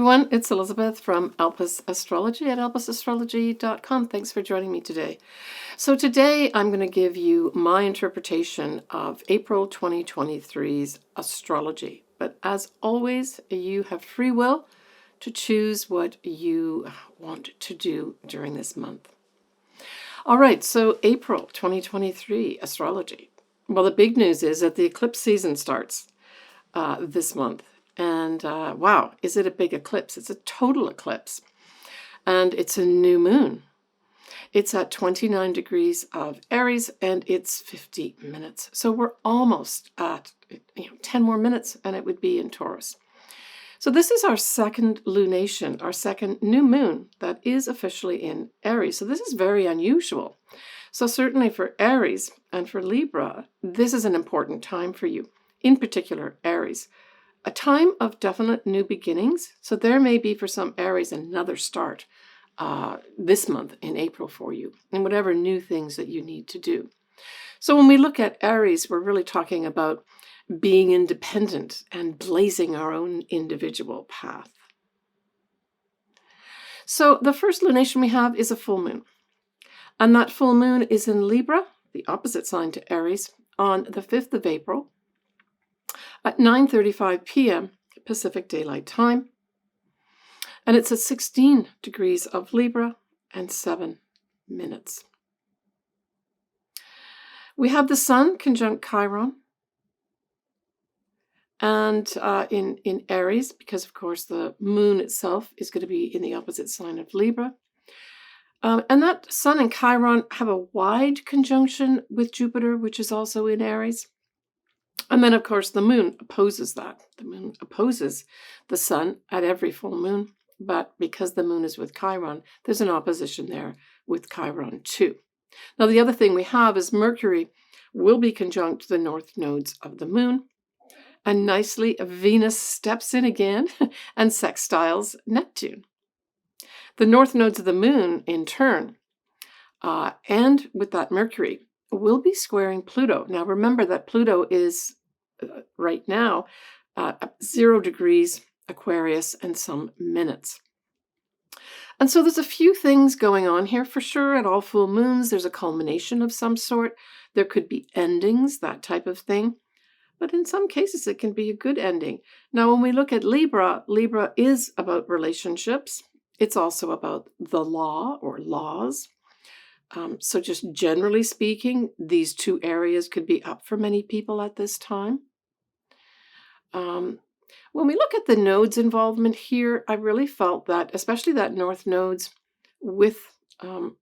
everyone, it's Elizabeth from Alpus Astrology at alpusastrology.com. Thanks for joining me today. So today I'm going to give you my interpretation of April 2023's astrology. But as always, you have free will to choose what you want to do during this month. All right, so April 2023 astrology. Well, the big news is that the eclipse season starts this month. And wow, is it a big eclipse? It's a total eclipse. And it's a new moon. It's at 29 degrees of Aries and it's 50 minutes. So we're almost at 10 more minutes and it would be in Taurus. So this is our second lunation, our second new moon that is officially in Aries. So this is very unusual. So certainly for Aries and for Libra, this is an important time for you, in particular Aries. A time of definite new beginnings. So there may be for some Aries another start this month in April for you and whatever new things that you need to do. So when we look at Aries, we're really talking about being independent and blazing our own individual path. So the first lunation we have is a full moon. And that full moon is in Libra, the opposite sign to Aries, on the 5th of April. At 9:35 p.m. Pacific Daylight Time. And it's at 16 degrees of Libra and 7 minutes. We have the Sun conjunct Chiron. And in Aries, because of course the moon itself is going to be in the opposite sign of Libra. And that Sun and Chiron have a wide conjunction with Jupiter, which is also in Aries. And then, of course, the moon opposes that. The moon opposes the sun at every full moon. But because the moon is with Chiron, there's an opposition there with Chiron too. Now, the other thing we have is Mercury will be conjunct the North Nodes of the moon. And nicely, Venus steps in again and sextiles Neptune. The North Nodes of the moon, in turn, and with that Mercury, will be squaring Pluto. Now, remember that Pluto is right now 0 degrees Aquarius and some minutes. And so there's a few things going on here for sure. At all full moons, there's a culmination of some sort. There could be endings, that type of thing. But in some cases, it can be a good ending. Now, when we look at Libra, Libra is about relationships. It's also about the law or laws. So just generally speaking, these two areas could be up for many people at this time. When we look at the nodes involvement here, I really felt that, especially that North Nodes with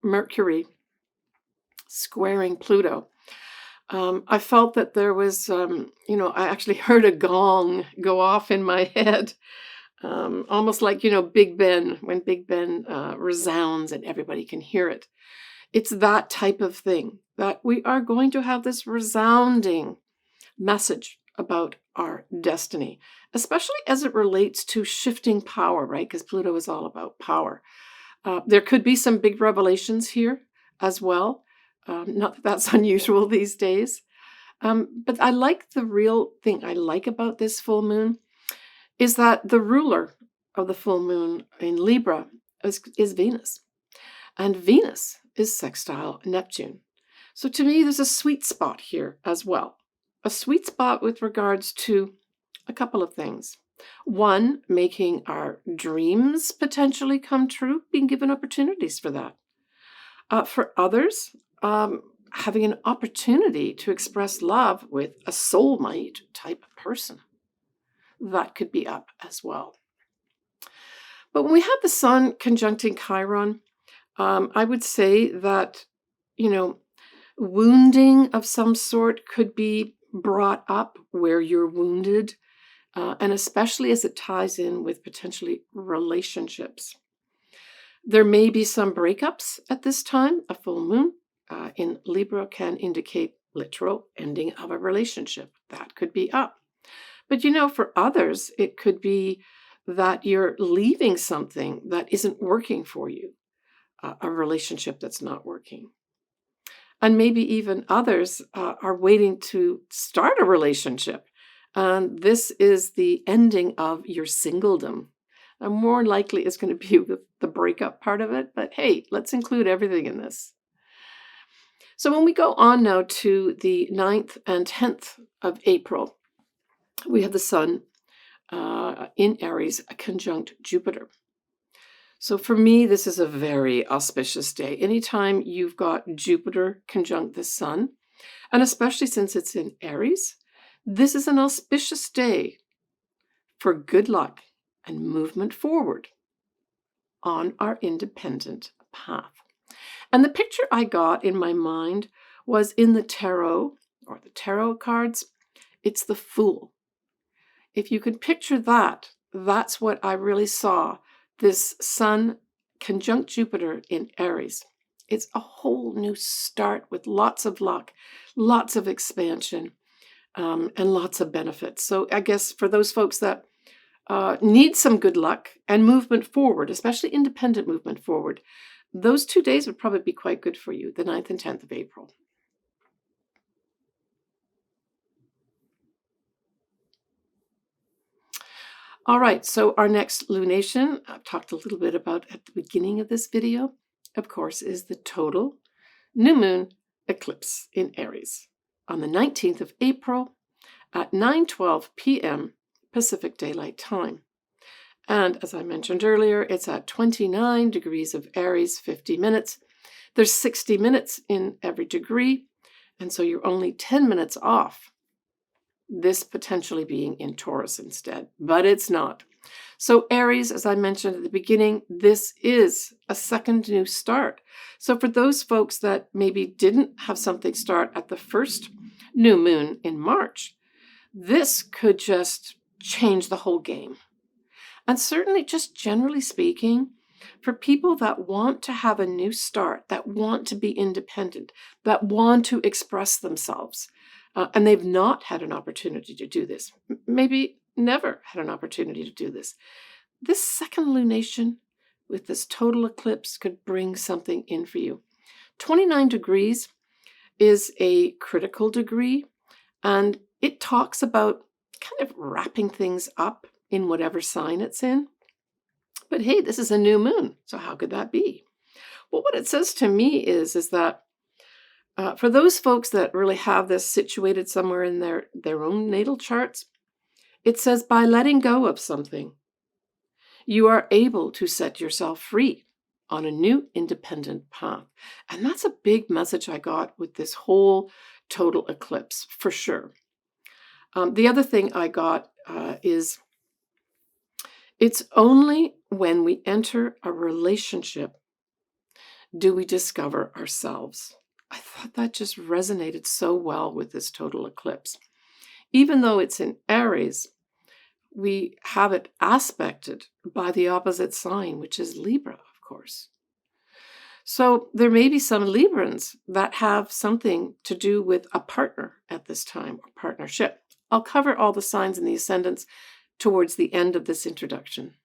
Mercury squaring Pluto, I felt that there was, I actually heard a gong go off in my head, almost like, Big Ben, when Big Ben resounds and everybody can hear it. It's that type of thing, that we are going to have this resounding message about our destiny, especially as it relates to shifting power, right? Because Pluto is all about power. There could be some big revelations here as well. Not that that's unusual these days. But I like the real thing I like about this full moon is that the ruler of the full moon in Libra is Venus. And Venus is sextile Neptune. So to me, there's a sweet spot here as well. A sweet spot with regards to a couple of things. One, making our dreams potentially come true, being given opportunities for that. For others, having an opportunity to express love with a soulmate type of person. That could be up as well. But when we have the Sun conjuncting Chiron, I would say that, wounding of some sort could be brought up where you're wounded, and especially as it ties in with potentially relationships. There may be some breakups at this time. A full moon in Libra can indicate literal ending of a relationship. That could be up. But, for others, it could be that you're leaving something that isn't working for you. A relationship that's not working. And maybe even others are waiting to start a relationship. And this is the ending of your singledom. more likely it's going to be with the breakup part of it, but hey, let's include everything in this. So when we go on now to the 9th and 10th of April, we have the Sun in Aries, conjunct Jupiter. So for me, this is a very auspicious day. Anytime you've got Jupiter conjunct the Sun, and especially since it's in Aries, this is an auspicious day for good luck and movement forward on our independent path. And the picture I got in my mind was in the tarot, or the tarot cards, it's the Fool. If you can picture that, that's what I really saw, this Sun conjunct Jupiter in Aries. It's a whole new start with lots of luck, lots of expansion, and lots of benefits. So I guess for those folks that need some good luck and movement forward, especially independent movement forward, those 2 days would probably be quite good for you, the 9th and 10th of April. All right, so our next lunation, I've talked a little bit about at the beginning of this video, of course, is the total new moon eclipse in Aries on the 19th of April at 9:12 p.m. Pacific Daylight Time. And as I mentioned earlier, it's at 29 degrees of Aries, 50 minutes. There's 60 minutes in every degree, and so you're only 10 minutes off this potentially being in Taurus instead, but it's not. So Aries, as I mentioned at the beginning, this is a second new start. So for those folks that maybe didn't have something start at the first new moon in March, this could just change the whole game. And certainly, just generally speaking, for people that want to have a new start, that want to be independent, that want to express themselves, and they've not had an opportunity to do this, maybe never had an opportunity to do this, this second lunation with this total eclipse could bring something in for you. 29 degrees is a critical degree, and it talks about kind of wrapping things up in whatever sign it's in. But hey, this is a new moon, so how could that be? Well, what it says to me is that for those folks that really have this situated somewhere in their own natal charts, it says by letting go of something, you are able to set yourself free on a new independent path. And that's a big message I got with this whole total eclipse, for sure. The other thing I got is it's only when we enter a relationship do we discover ourselves. I thought that just resonated so well with this total eclipse. Even though it's in Aries, we have it aspected by the opposite sign, which is Libra, of course. So there may be some Librans that have something to do with a partner at this time, or partnership. I'll cover all the signs in the ascendants towards the end of this introduction.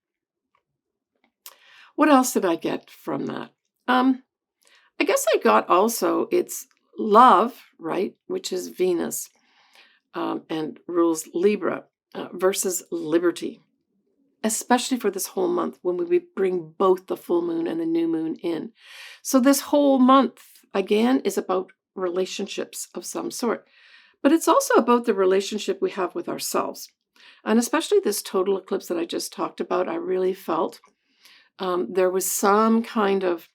What else did I get from that? I guess I got also it's love, right, which is Venus and rules Libra, versus liberty, especially for this whole month when we bring both the full moon and the new moon in. So this whole month, again, is about relationships of some sort, but it's also about the relationship we have with ourselves. And especially this total eclipse that I just talked about, I really felt there was some kind of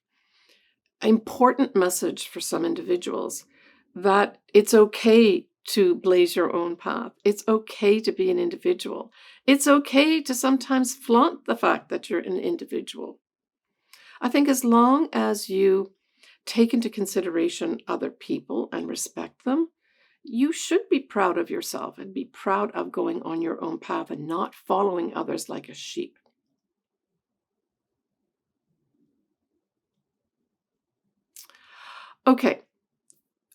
important message for some individuals that it's okay to blaze your own path. It's okay to be an individual. It's okay to sometimes flaunt the fact that you're an individual. I think as long as you take into consideration other people and respect them, you should be proud of yourself and be proud of going on your own path and not following others like a sheep. Okay,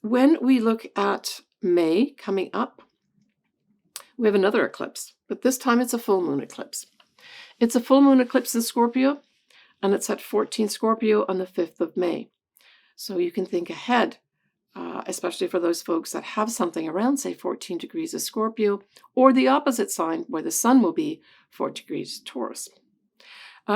when we look at May coming up, we have another eclipse, but this time it's a full moon eclipse. It's a full moon eclipse in Scorpio, and it's at 14 Scorpio on the 5th of May. So you can think ahead, especially for those folks that have something around, say, 14 degrees of Scorpio, or the opposite sign where the sun will be 4 degrees Taurus.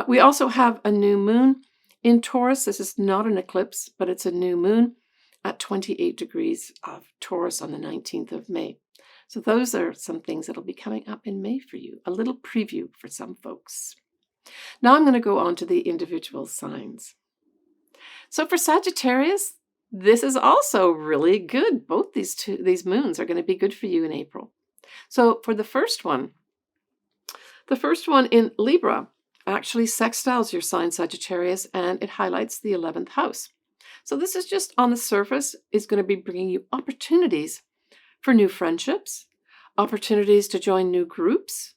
We also have a new moon in Taurus. This is not an eclipse, but it's a new moon at 28 degrees of Taurus on the 19th of May. So those are some things that'll be coming up in May for you. A little preview for some folks. Now I'm going to go on to the individual signs. So for Sagittarius, this is also really good. Both these moons are going to be good for you in April. So for the first one in Libra actually sextiles your sign Sagittarius, and it highlights the 11th house. So this is just on the surface is going to be bringing you opportunities for new friendships, opportunities to join new groups,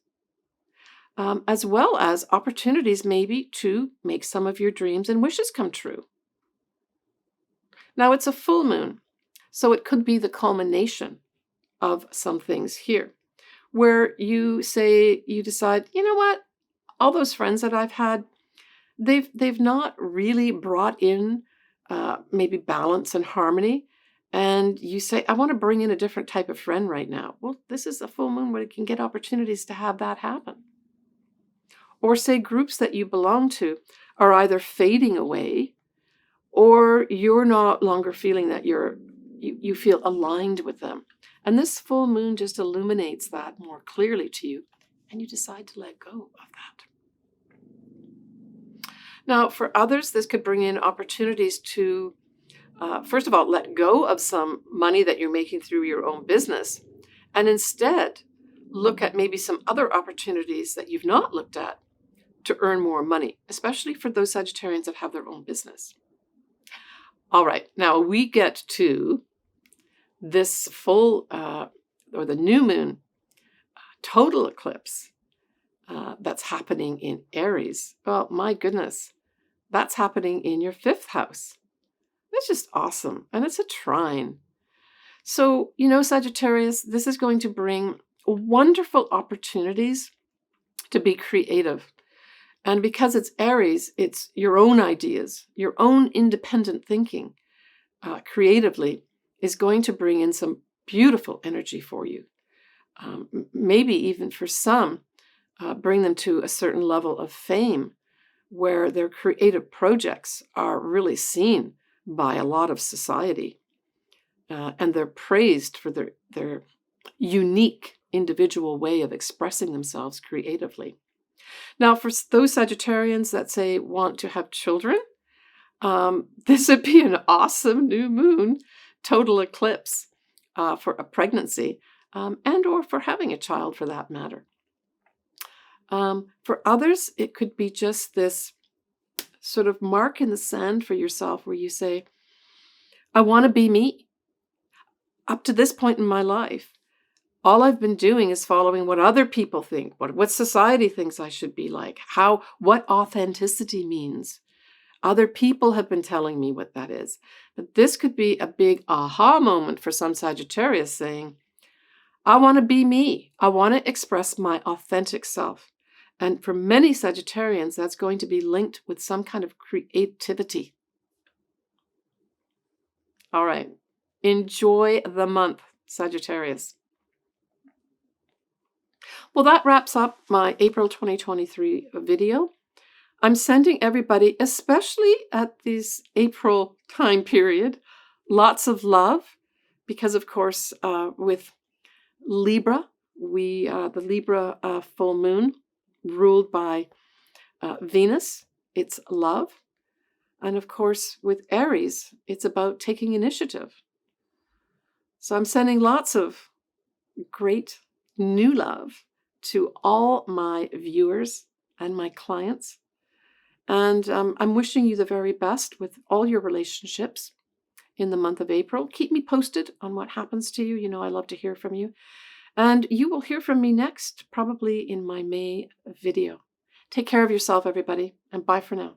as well as opportunities maybe to make some of your dreams and wishes come true. Now it's a full moon, so it could be the culmination of some things here, where you decide, you know what, all those friends that I've had, they've not really brought in maybe balance and harmony. And you say, I want to bring in a different type of friend right now. Well, this is a full moon where you can get opportunities to have that happen. Or say groups that you belong to are either fading away, or you're no longer feeling that you feel aligned with them. And this full moon just illuminates that more clearly to you, and you decide to let go of that. Now, for others, this could bring in opportunities to, first of all, let go of some money that you're making through your own business, and instead look at maybe some other opportunities that you've not looked at to earn more money, especially for those Sagittarians that have their own business. All right, now we get to this full, or the new moon total eclipse that's happening in Aries. Oh, my goodness. That's happening in your 5th house. That's just awesome. And it's a trine. So, Sagittarius, this is going to bring wonderful opportunities to be creative. And because it's Aries, it's your own ideas, your own independent thinking creatively is going to bring in some beautiful energy for you. Maybe even for some, bring them to a certain level of fame where their creative projects are really seen by a lot of society. And they're praised for their unique individual way of expressing themselves creatively. Now, for those Sagittarians that say want to have children, this would be an awesome new moon total eclipse for a pregnancy and or for having a child for that matter. For others, it could be just this sort of mark in the sand for yourself where you say, I want to be me. Up to this point in my life, all I've been doing is following what other people think, what society thinks I should be like, what authenticity means. Other people have been telling me what that is. But this could be a big aha moment for some Sagittarius saying, I want to be me. I want to express my authentic self. And for many Sagittarians, that's going to be linked with some kind of creativity. All right. Enjoy the month, Sagittarius. Well, that wraps up my April 2023 video. I'm sending everybody, especially at this April time period, lots of love because, of course, with Libra, the Libra full moon ruled by Venus, it's love. And of course, with Aries, it's about taking initiative. So I'm sending lots of great new love to all my viewers and my clients. And I'm wishing you the very best with all your relationships in the month of April. Keep me posted on what happens to you. I love to hear from you. And you will hear from me next, probably in my May video. Take care of yourself, everybody, and bye for now.